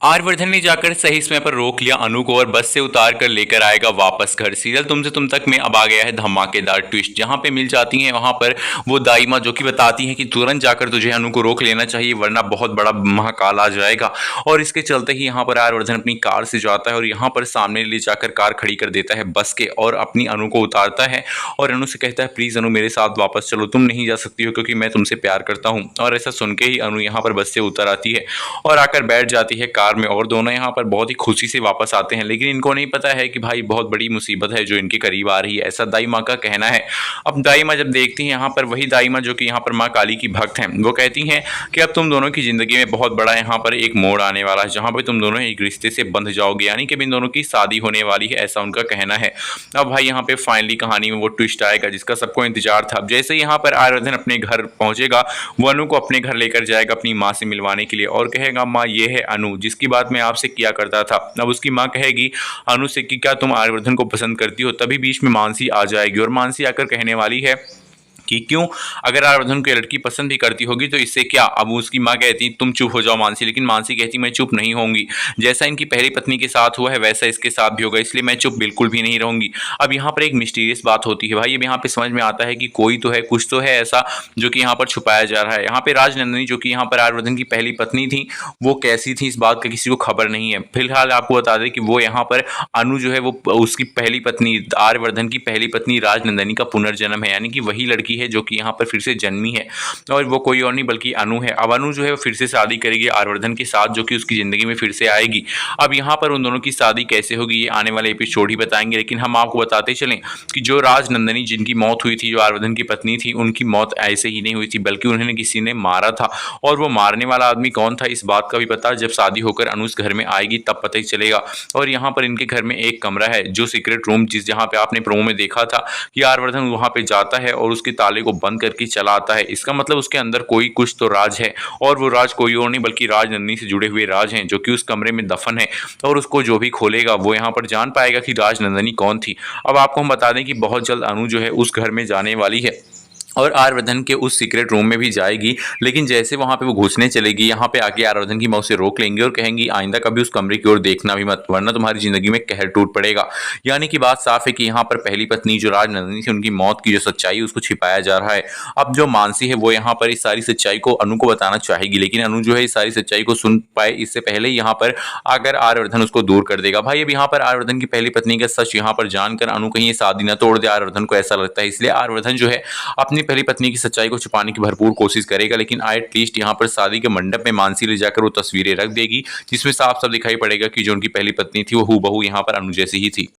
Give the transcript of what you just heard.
आर्यवर्धन ने जाकर सही समय पर रोक लिया अनु को और बस से उतार कर लेकर आएगा वापस घर। सीरियल तुमसे तुम तक में अब आ गया है धमाकेदार ट्विस्ट, जहां पे मिल जाती हैं वहां पर वो दाई माँ जो कि बताती हैं कि तुरंत जाकर तुझे अनु को रोक लेना चाहिए वरना बहुत बड़ा महाकाल आ जाएगा। और इसके चलते ही यहाँ पर आर्यवर्धन अपनी कार से जाता है और यहाँ पर सामने ले जाकर कार खड़ी कर देता है बस के और अपनी अनु को उतारता है और अनु से कहता है प्लीज़ अनु मेरे साथ वापस चलो, तुम नहीं जा सकती हो क्योंकि मैं तुमसे प्यार करता हूँ। और ऐसा सुन के ही अनु यहाँ पर बस से उतर आती है और आकर बैठ जाती है कार में और दोनों यहाँ पर बहुत ही खुशी से वापस आते हैं। लेकिन इनको नहीं पता है कि भाई बहुत बड़ी मुसीबत है जो इनके करीब आ रही है, ऐसा दाई माँ का कहना है। अब दाई माँ जब देखती हैं यहाँ पर वही दाई माँ जो कि यहाँ पर माँ काली की भक्त हैं, वो कहती हैं कि अब तुम दोनों की जिंदगी में बहुत बड़ा यहाँ पर एक मोड़ आने वाला है जहाँ पर तुम दोनों एक रिश्ते से बंध जाओगे, यानी कि इन दोनों की शादी होने वाली है, ऐसा उनका कहना है। अब भाई यहाँ पे फाइनली कहानी में वो ट्विस्ट आएगा जिसका सबको इंतजार था। जैसे यहाँ पर आर्यवर्धन अपने घर पहुंचेगा वो अनु को अपने घर लेकर जाएगा अपनी माँ से मिलवाने के लिए और कहेगा माँ ये है अनु जिसकी बात मैं आपसे किया करता था। अब उसकी माँ कहेगी अनु से कि क्या तुम आर्यवर्धन को पसंद करती हो, तभी बीच में मानसी आ जाएगी और मानसी आकर कहने वाली है कि क्यों, अगर आर्यवर्धन को लड़की पसंद भी करती होगी तो इससे क्या। अब उसकी माँ कहती तुम चुप हो जाओ मानसी, लेकिन मानसी कहती मैं चुप नहीं होंगी, जैसा इनकी पहली पत्नी के साथ हुआ है वैसा इसके साथ भी होगा, इसलिए मैं चुप बिल्कुल भी नहीं रहूंगी। अब यहाँ पर एक मिस्टीरियस बात होती है भाई, अब यहाँ पे समझ में आता है कि कोई तो है, कुछ तो है ऐसा जो कि यहाँ पर छुपाया जा रहा है। यहाँ पे राजनंदिनी जो कि यहाँ पर आर्यवर्धन की पहली पत्नी थी वो कैसी थी इस बात का किसी को खबर नहीं है। फिलहाल आपको बता दें कि वो यहाँ पर अनु जो है वो उसकी पहली पत्नी आर्यवर्धन की पहली पत्नी राजनंदिनी का पुनर्जन्म है, यानी कि वही लड़की है जो कि यहाँ पर फिर से जन्मी है और वो कोई और नहीं बल्कि अनु है। अब अनु जो है वो फिर से शादी करेगी आर्यवर्धन के साथ जो कि उसकी ज़िंदगी में फिर से आएगी। अब यहाँ पर उन दोनों की शादी कैसे होगी ये आने वाले एपिसोड ही बताएंगे, लेकिन हम आपको बताते चलें कि जो राजनंदिनी जिनकी मौत हुई थी, जो आर्यवर्धन की पत्नी थी, उनकी मौत ऐसे ही नहीं हुई थी बल्कि उन्हें किसी ने मारा था। और वो मारने वाला आदमी कौन था इस बात का भी पता जब शादी होकर अनु उस घर में आएगी तब पता ही चलेगा। और यहाँ पर इनके घर में एक कमरा है जो सीक्रेट रूम, जहाँ पे आपने प्रोमो में देखा था कि आर्यवर्धन वहाँ पे जाता है और उसके ताले को बंद करके चला आता है। इसका मतलब उसके अंदर कोई कुछ तो राज है और वो राज कोई और नहीं बल्कि राजनंदिनी से जुड़े हुए राज हैं जो कि उस कमरे में दफन है। और उसको जो भी खोलेगा वो यहाँ पर जान पाएगा कि राजनंदिनी कौन थी। अब आपको हम बता दें कि बहुत जल्द अनु जो है उस घर में जाने वाली है और आर्यवर्धन के उस सीक्रेट रूम में भी जाएगी, लेकिन जैसे वहाँ पे वो घुसने चलेगी यहाँ पे आके आर्यवर्धन की माँ उसे रोक लेंगी और कहेंगी आइंदा कभी उस कमरे की ओर देखना भी मत वरना तुम्हारी जिंदगी में कहर टूट पड़ेगा। यानी कि बात साफ है कि यहाँ पर पहली पत्नी जो राजनंदिनी थी उनकी मौत की जो सच्चाई उसको छिपाया जा रहा है। अब जो मानसी है वो यहाँ पर इस सारी सच्चाई को अनु को बताना चाहेगी, लेकिन अनु जो है इस सारी सच्चाई को सुन पाए इससे पहले यहाँ पर आकर आर्यवर्धन उसको दूर कर देगा। भाई अब यहाँ पर आर्यवर्धन की पहली पत्नी का सच यहाँ पर जानकर अनु कहीं ये शादी न तोड़ दे, आर्यवर्धन को ऐसा लगता है, इसलिए आर्यवर्धन जो है अपनी पहली पत्नी की सच्चाई को छुपाने की भरपूर कोशिश करेगा। लेकिन एटलीस्ट यहाँ पर शादी के मंडप में मानसी ले जाकर वो तस्वीरें रख देगी जिसमें साफ साफ दिखाई पड़ेगा कि जो उनकी पहली पत्नी थी वो हूबहू यहाँ पर अनु जैसी ही थी।